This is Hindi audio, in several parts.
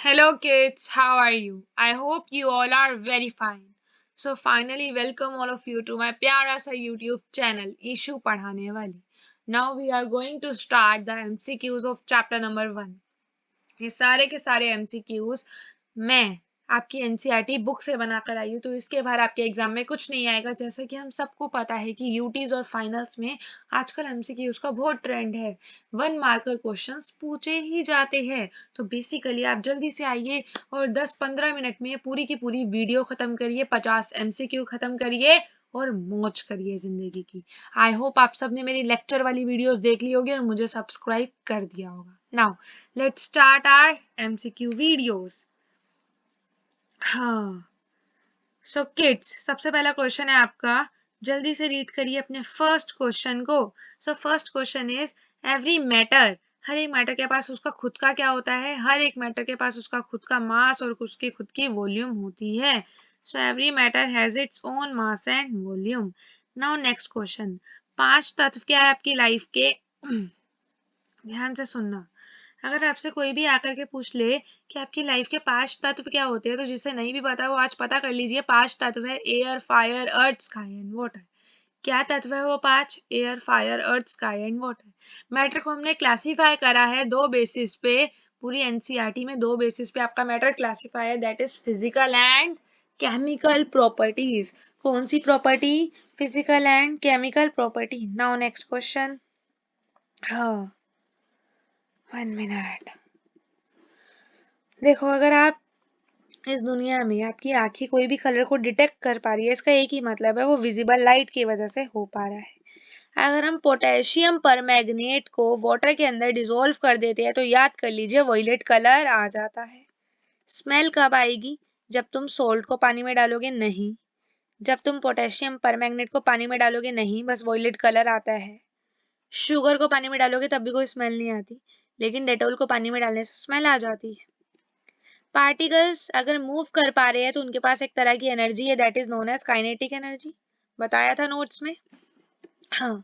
Hello kids, how are you? I hope you all are very fine. So finally welcome all of you to my प्यारा सा YouTube channel ईशु पढ़ाने वाली. Now we are going to start the MCQs of chapter number 1. ये सारे के सारे MCQs मैं आपकी एनसीईआरटी बुक से बनाकर आई हूँ, तो इसके बाहर आपके एग्जाम में कुछ नहीं आएगा. जैसा कि हम सबको पता है कि यूटीज और फाइनल्स में आजकल एमसीक्यूज का बहुत ट्रेंड है. 1 मार्कर क्वेश्चंस पूछे ही जाते हैं. तो बेसिकली आप जल्दी से आइए और 10-15 मिनट में पूरी की पूरी वीडियो खत्म करिए, 50 एमसीक्यू खत्म करिए और मौज करिए जिंदगी की. आई होप आप सबने मेरी लेक्चर वाली वीडियोस देख ली होगी और मुझे सब्सक्राइब कर दिया होगा. Now let's start our MCQ videos. हाँ, सो किड्स, सबसे पहला क्वेश्चन है आपका. जल्दी से रीड करिए अपने फर्स्ट क्वेश्चन को. So first question is every matter. हर एक मैटर के पास उसका खुद का क्या होता है? हर एक मैटर के पास उसका खुद का मास और उसकी खुद की वॉल्यूम होती है. So every matter has its own mass and volume. Now next question. 5 तत्व क्या है आपकी लाइफ के? ध्यान से सुनना. अगर आपसे कोई भी आकर के पूछ ले कि आपकी लाइफ के 5 तत्व क्या होते हैं, तो जिसे नहीं भी पता वो आज पता कर लीजिए. 5 तत्व है air, fire, earth, sky and water. क्या तत्व है वो 5? Air, fire, earth, sky and water. Matter को हमने क्लासीफाई करा है 2 बेसिस पे. पूरी एनसीईआरटी में 2 बेसिस पे आपका मैटर क्लासीफाई है, that is physical and chemical properties. कौन सी property? Physical and chemical property. Now next question. हाँ, 1 मिनट. देखो, अगर आप इस दुनिया में आपकी आंखें कोई भी कलर को डिटेक्ट कर पा रही है, इसका एक ही मतलब है वो विजिबल लाइट की वजह से हो पा रहा है. अगर हम पोटेशियम परमैंगनेट को वाटर के अंदर डिसॉल्व कर देते हैं तो याद कर लीजिए वॉयलेट कलर आ जाता है. स्मेल कब आएगी? जब तुम सोल्ट को पानी में डालोगे? नहीं. जब तुम पोटेशियम परमैंगनेट को पानी में डालोगे? नहीं, बस वॉयलेट कलर आता है. शुगर को पानी में डालोगे तब भी कोई स्मेल नहीं आती, लेकिन डेटोल को पानी में डालने से स्मेल आ जाती है. पार्टिकल्स अगर मूव कर पा रहे हैं तो उनके पास एक तरह की एनर्जी है, that is known as kinetic energy. बताया था नोट्स में. हाँ,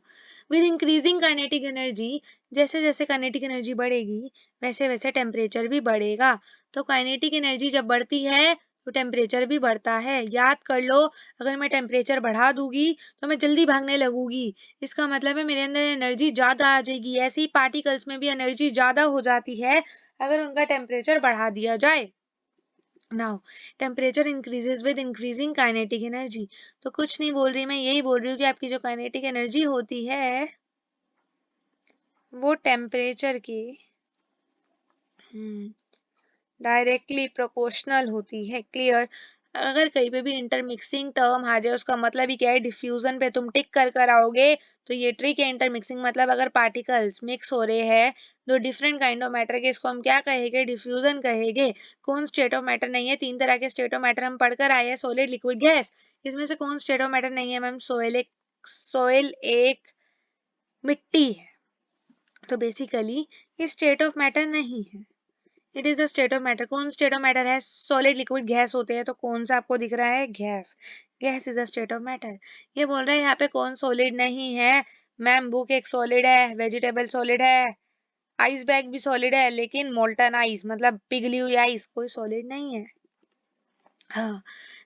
विद इंक्रीजिंग काइनेटिक एनर्जी, जैसे जैसे काइनेटिक एनर्जी बढ़ेगी वैसे वैसे टेम्परेचर भी बढ़ेगा. तो काइनेटिक एनर्जी जब बढ़ती है तो टेम्परेचर भी बढ़ता है. याद कर लो, अगर मैं टेम्परेचर बढ़ा दूंगी तो मैं जल्दी भागने लगूंगी. इसका मतलब है मेरे अंदर एनर्जी ज्यादा आ जाएगी. ऐसे ही पार्टिकल्स में भी एनर्जी ज्यादा हो जाती है अगर उनका टेम्परेचर बढ़ा दिया जाए. Now temperature increases with increasing kinetic energy. तो कुछ नहीं बोल रही मैं, यही बोल रही हूँ कि आपकी जो काइनेटिक एनर्जी होती है वो टेम्परेचर की डायरेक्टली प्रोपोर्शनल होती है. क्लियर? अगर कहीं पे भी इंटरमिक्सिंग टर्म आ जाए उसका मतलब ही क्या है? डिफ्यूजन पे तुम टिक कर आओगे तो ये ट्रिक है. इंटरमिक्सिंग मतलब अगर पार्टिकल्स मिक्स हो रहे हैं दो डिफरेंट काइंड ऑफ मैटर के, इसको हम क्या कहेंगे? डिफ्यूजन कहेंगे. कौन स्टेट ऑफ मैटर नहीं है? 3 तरह के स्टेट ऑफ मैटर हम पढ़कर आए हैं, सॉलिड, लिक्विड, गैस. इसमें से कौन स्टेट ऑफ मैटर नहीं है मैम? सोइल एक मिट्टी है. तो बेसिकली ये स्टेट ऑफ मैटर नहीं है, it is a state of matter. कौन स्टेट ऑफ मैटर है? सॉलिड, लिक्विड, गैस होते हैं. तो कौन सा आपको दिख रहा है? Gas. Gas is a state of matter. ये बोल रहा है यहाँ पे कौन सॉलिड नहीं है? मैम बुक एक सॉलिड है, वेजिटेबल सॉलिड है, आइस बैग भी सॉलिड है, लेकिन मोल्टन आइस मतलब पिघली हुई आइस कोई सॉलिड नहीं है. हाँ,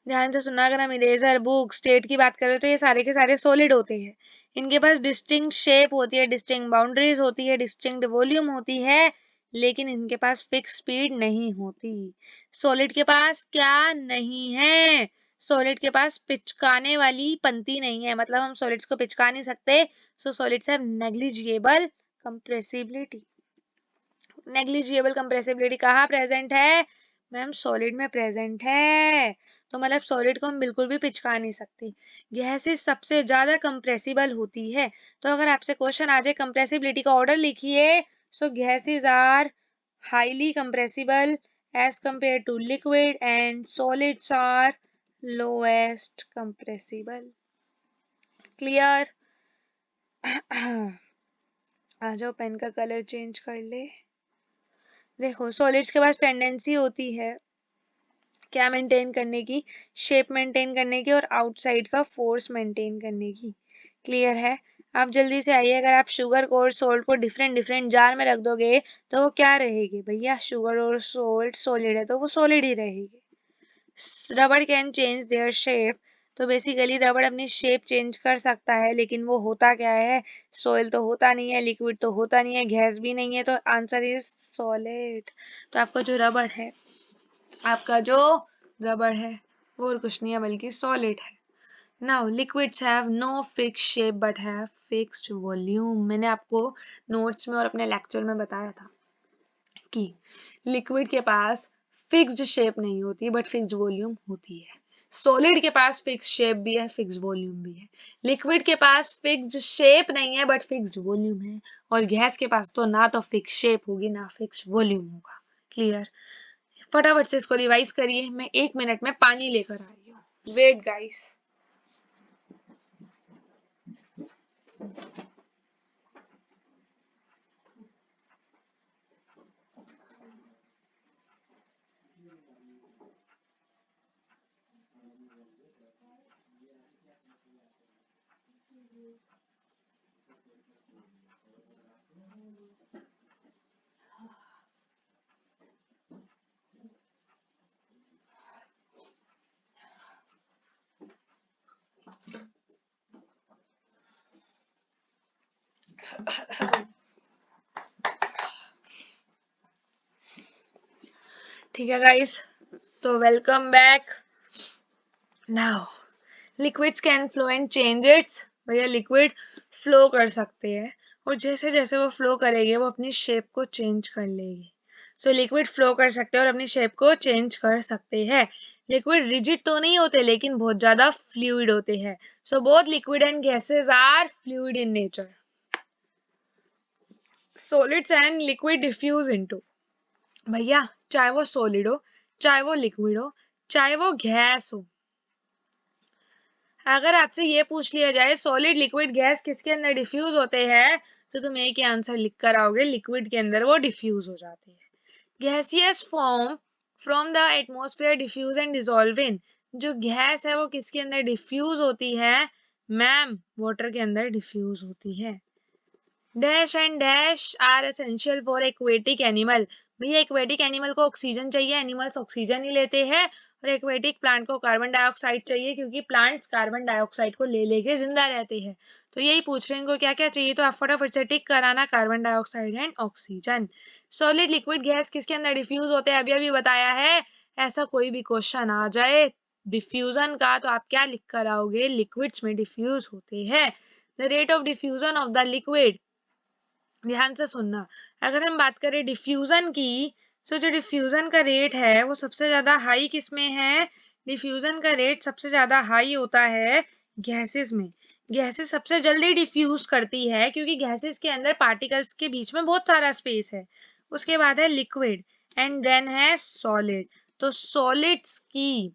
ध्यान से सुनना. अगर हम इरेजर, बुक, स्टेट की बात करें तो ये सारे के सारे सॉलिड होते हैं. इनके पास डिस्टिंक्ट शेप होती है, डिस्टिंक्ट बाउंड्रीज होती है, डिस्टिंक्ट वॉल्यूम होती है, लेकिन इनके पास फिक्स स्पीड नहीं होती. सॉलिड के पास क्या नहीं है? सॉलिड के पास पिचकाने वाली पंक्ति नहीं है, मतलब हम सॉलिड्स को पिचका नहीं सकते. So solids have negligible compressibility. Negligible compressibility कहाँ प्रेजेंट है? मैम सॉलिड में प्रेजेंट है. तो मतलब सॉलिड को हम बिल्कुल भी पिचका नहीं सकते. गैसेस सबसे ज्यादा कंप्रेसिबल होती है. तो अगर आपसे क्वेश्चन आ जाए कंप्रेसिबिलिटी का ऑर्डर लिखिए, so gases are highly compressible as compare to liquid and solids are lowest compressible. Clear? आ जाओ, पेन का कलर चेंज कर ले. देखो, सॉलिड्स के पास टेंडेंसी होती है क्या मेंटेन करने की? शेप मेंटेन करने की और आउटसाइड का फोर्स मेंटेन करने की. क्लियर है? आप जल्दी से आइए। अगर आप शुगर को और सोल्ट को डिफरेंट डिफरेंट जार में रख दोगे तो वो क्या रहेगी भैया? शुगर और सोल्ट सॉलिड है तो वो सॉलिड ही रहेगी। रबड़ कैन चेंज देयर शेप, तो बेसिकली रबड़ अपनी शेप चेंज कर सकता है, लेकिन वो होता क्या है? सोइल तो होता नहीं है, लिक्विड तो होता नहीं है, गैस भी नहीं है, तो आंसर इज सॉलिड। तो आपका जो रबड़ है, वो और कुछ नहीं है बल्कि सॉलिड है। Now liquids have no fixed shape but have fixed volume। मैंने आपको नोट्स में और अपने लेक्चर में बताया था कि लिक्विड के पास फिक्स्ड शेप नहीं होती बट फिक्स्ड वॉल्यूम होती है। सॉलिड के पास फिक्स्ड शेप भी है, फिक्स्ड वॉल्यूम भी है। लिक्विड के पास फिक्स्ड शेप नहीं है बट फिक्स्ड वॉल्यूम है, और गैस के पास तो ना तो फिक्स्ड शेप होगी ना फिक्स्ड वॉल्यूम होगा। क्लियर? फटाफट से इसको रिवाइज करिए, मैं 1 मिनट में पानी लेकर आ रही हूँ। Wait guys. ठीक है गाइस, तो welcome back. Now liquids can flow and change its. भैया लिक्विड फ्लो कर सकते हैं, और जैसे जैसे वो फ्लो करेगी वो अपनी शेप को चेंज कर लेगी। सो लिक्विड फ्लो कर सकते हैं और अपनी शेप को चेंज कर सकते हैं। लिक्विड रिजिड तो नहीं होते लेकिन बहुत ज्यादा फ्लूइड होते हैं। So both liquid and gases are fluid in nature. Solids and liquid diffuse into, भैया चाहे वो सॉलिड हो, चाहे वो लिक्विड हो, चाहे वो गैस हो। अगर आपसे ये पूछ लिया जाए सॉलिड लिक्विड गैस किसके अंदर डिफ्यूज होते हैं, तो तुम एक ही आंसर लिख कर आओगे, लिक्विड के अंदर वो डिफ्यूज हो जाते हैं। Gaseous form from the atmosphere diffuse and dissolve in. जो गैस है वो किसके अंदर डिफ्यूज होती है? मैम वाटर के अंदर डिफ्यूज होती है। Dash and dash are essential for aquatic animal. भैया एक्वेटिक एनिमल को ऑक्सीजन चाहिए, एनिमल्स ऑक्सीजन ही लेते हैं, और एक्वेटिक प्लांट को कार्बन डाइऑक्साइड चाहिए, क्योंकि प्लांट्स कार्बन डाइऑक्साइड को ले लेके जिंदा रहते हैं। तो यही पूछ रहे हैं इनको क्या क्या चाहिए, तो आप फटाफट से टिक कराना, carbon dioxide and oxygen. Solid liquid gas किसके अंदर डिफ्यूज होते हैं? अभी अभी बताया है। ऐसा कोई भी क्वेश्चन आ जाए डिफ्यूजन का तो आप क्या लिख कर आओगे? लिक्विड्स में डिफ्यूज होते हैं। The rate of diffusion of the liquid, ध्यान से सुनना, अगर हम बात करें डिफ्यूजन की, तो जो डिफ्यूजन का रेट है वो सबसे ज्यादा हाई किस में है? डिफ्यूजन का रेट सबसे ज्यादा हाई होता है गैसेस में। गैसेस सबसे जल्दी डिफ्यूज करती है क्योंकि गैसेस के अंदर पार्टिकल्स के बीच में बहुत सारा स्पेस है। उसके बाद है लिक्विड एंड देन है सॉलिड। तो सॉलिड्स की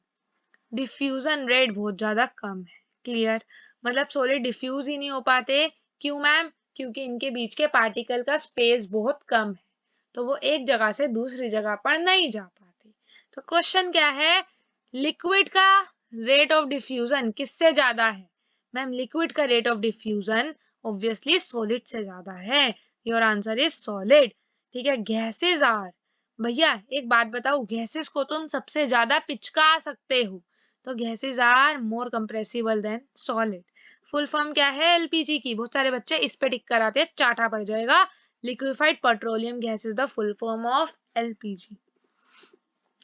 डिफ्यूजन रेट बहुत ज्यादा कम है। क्लियर? मतलब सॉलिड डिफ्यूज ही नहीं हो पाते। क्यों मैम? क्योंकि इनके बीच के पार्टिकल का स्पेस बहुत कम है, तो वो एक जगह से दूसरी जगह पर नहीं जा पाते। तो क्वेश्चन क्या है? लिक्विड का रेट ऑफ डिफ्यूजन किससे ज्यादा है? मैम लिक्विड का rate of diffusion obviously solid से ज्यादा है। Your answer is solid. ठीक है। गैसेस आर, भैया एक बात बताओ, गैसेस को तुम सबसे ज्यादा पिचका सकते हो, तो gases are more compressible than solid. Full form क्या है एलपीजी की? बहुत सारे बच्चे इस पे टिक कराते हैं, चाटा पड़ जाएगा। Liquefied petroleum gas is the full form of LPG.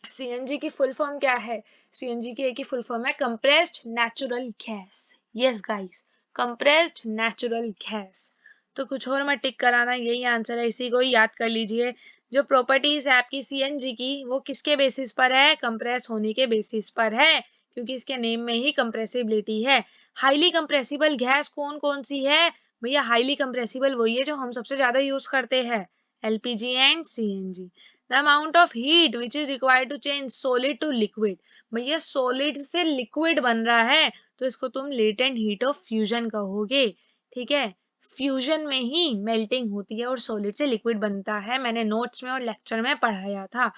CNG की फुल फॉर्म क्या है? सीएनजी की एक ही फुल फॉर्म है compressed natural gas. Yes guys, compressed natural gas. तो कुछ और मत टिक कराना, यही आंसर है, इसी को ही याद कर लीजिए। जो प्रॉपर्टीज है आपकी सीएनजी की वो किसके बेसिस पर है? कंप्रेस होने के बेसिस पर है, क्योंकि इसके नेम में ही कंप्रेसिबिलिटी है। हाईली कंप्रेसिबल गैस कौन कौन सी है? भैया हाईली कंप्रेसिबल वही है जो हम सबसे ज्यादा यूज करते हैं, LPG and CNG. The amount of heat which is required to change solid to liquid, भैया solid से liquid बन रहा है तो इसको तुम latent heat of fusion कहोगे। ठीक है, फ्यूजन में ही मेल्टिंग होती है और सॉलिड से लिक्विड बनता है, मैंने नोट्स में और लेक्चर में पढ़ाया था।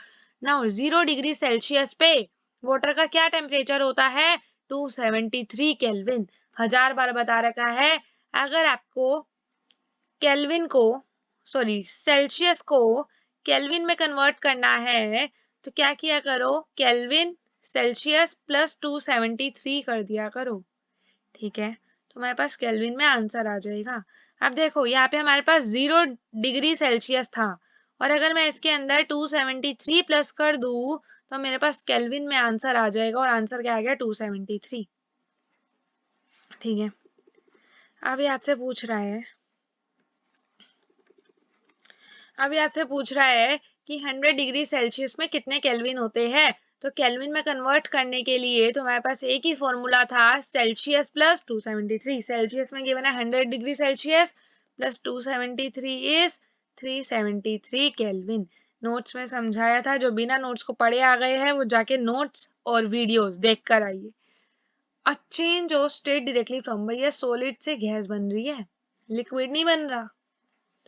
नाउ 0 डिग्री सेल्सियस पे वाटर का क्या टेम्परेचर होता है? 273 केल्विन। 1000 बार बता रखा है। अगर आपको सेल्सियस को केल्विन में कन्वर्ट करना है तो क्या किया करो, केल्विन सेल्सियस प्लस 273 कर दिया करो। ठीक है, तो हमारे पास केल्विन में आंसर आ जाएगा। अब देखो यहाँ पे हमारे पास 0 डिग्री सेल्सियस था और अगर मैं इसके अंदर 273 प्लस कर दूं तो मेरे पास केल्विन में आंसर आ जाएगा और आंसर क्या आ गया, 273। ठीक है, अभी आपसे पूछ रहा है कि 100 डिग्री सेल्सियस में कितने केल्विन होते हैं। तो केल्विन में कन्वर्ट करने के लिए तो हमारे पास एक ही फॉर्मूला था, सेल्सियस प्लस 273। सेल्सियस में गिवन है 100 degree Celsius plus 273 is 373 kelvin. Notes में समझाया था, जो बिना नोट्स को पढ़े आ गए हैं वो जाके नोट्स और वीडियोस देख कर आइए। अ change of state directly from, भैया सॉलिड से गैस बन रही है, लिक्विड नहीं बन रहा,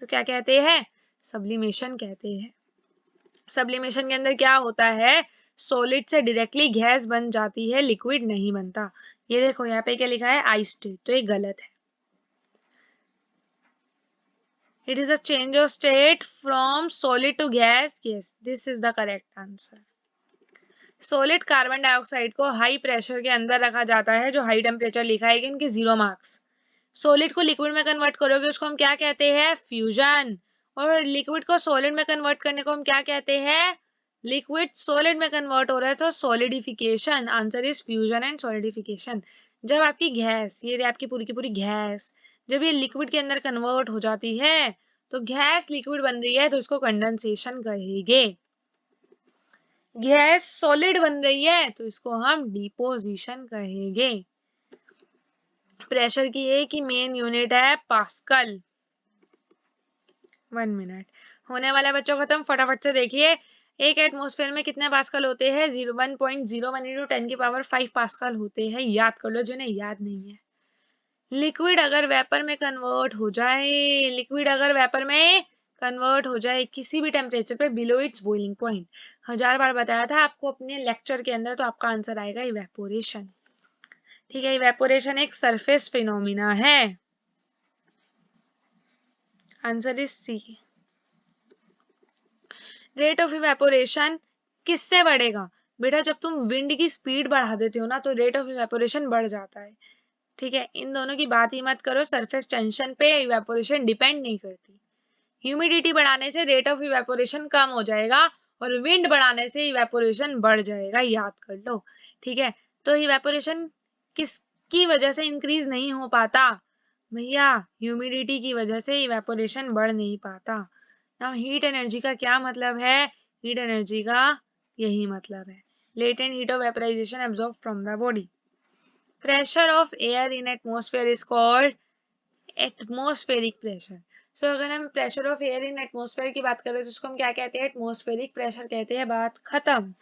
तो क्या कहते हैं, सब्लिमेशन कहते हैं। सब्लिमेशन के अंदर क्या होता है, सॉलिड से डायरेक्टली गैस बन जाती है, लिक्विड नहीं बनता। ये देखो यहाँ पे क्या लिखा है, आई स्टेट, तो ये गलत है। It is a change of state from solid to gas, yes this is the correct answer. Solid carbon dioxide को हाई प्रेशर के अंदर रखा जाता है, जो हाई टेम्परेचर लिखा है इनके 0 मार्क्स। सॉलिड को लिक्विड में कन्वर्ट करोगे उसको हम क्या कहते हैं, फ्यूजन। और लिक्विड को सॉलिड में कन्वर्ट करने को हम क्या कहते हैं, लिक्विड सॉलिड में कन्वर्ट हो रहा है तो solidification. Answer is fusion and solidification. जब आपकी गैस, ये आपकी पूरी की पूरी गैस जब ये लिक्विड के अंदर कन्वर्ट हो जाती है तो गैस लिक्विड बन रही है तो इसको कंडेंसेशन कहेंगे। गैस सॉलिड बन रही है तो इसको हम डिपोजिशन कहेंगे। प्रेशर की एक ही मेन यूनिट है पास्कल। 1 मिनट होने वाला बच्चों खत्म, फटाफट से देखिए। एक एटमॉस्फेयर में कितने पास्कल होते हैं, 1.01 इंटू 10 की पावर 5 पास्कल होते हैं, याद कर लो जिन्हें याद नहीं है। लिक्विड अगर वेपर में कन्वर्ट हो जाए, किसी भी टेम्परेचर पे बिलो इट्स बॉइलिंग पॉइंट, 1000 बार बताया था आपको अपने लेक्चर के अंदर, तो आपका आंसर आएगा इवेपोरेशन। ठीक है, इवेपोरेशन एक सरफेस फिनोमिना है, answer is C. Rate of evaporation किससे बढ़ेगा, बेटा जब तुम विंड की स्पीड बढ़ा देते हो ना तो रेट ऑफ इवेपोरेशन बढ़ जाता है। ठीक है, इन दोनों की बात ही मत करो, सरफेस टेंशन पे इवेपोरेशन डिपेंड नहीं करती। ह्यूमिडिटी बढ़ाने से रेट ऑफ इवेपोरेशन कम हो जाएगा और विंड बढ़ाने से इवेपोरेशन बढ़ जाएगा, याद कर लो। ठीक है, तो इवेपोरेशन किसकी वजह से इंक्रीज नहीं हो पाता, भैया ह्यूमिडिटी की वजह से इवेपोरेशन बढ़ नहीं पाता। नाउ हीट एनर्जी का क्या मतलब है, हीट एनर्जी का यही मतलब है, latent heat of vaporisation absorb from the body. Pressure of air in atmosphere is called atmospheric pressure. So अगर हम pressure of air in atmosphere की बात करें तो उसको हम क्या कहते हैं, एटमॉस्फेरिक प्रेशर कहते हैं, बात खत्म।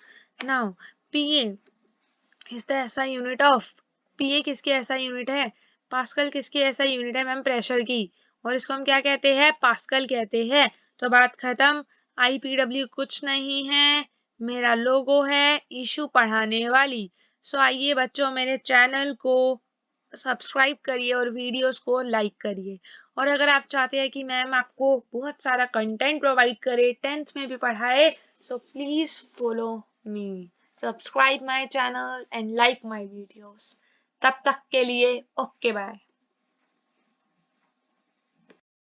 Now PA is the SI unit of, PA किसकी एसआई यूनिट है, पास्कल किसकी एसआई यूनिट है मैम, प्रेशर की, और इसको हम क्या कहते हैं, पास्कल कहते हैं। तो बात खत्म, आईपीडब्ल्यू कुछ नहीं है, मेरा लोगो है, इशू पढ़ाने वाली। सो आइए बच्चों मेरे चैनल को सब्सक्राइब करिए और वीडियोस को लाइक करिए। और अगर आप चाहते हैं कि मैम आपको बहुत सारा कंटेंट प्रोवाइड करे, 10th में भी पढ़ाए, so please follow me, subscribe my channel and like my videos. तब तक के लिए ओके बाय।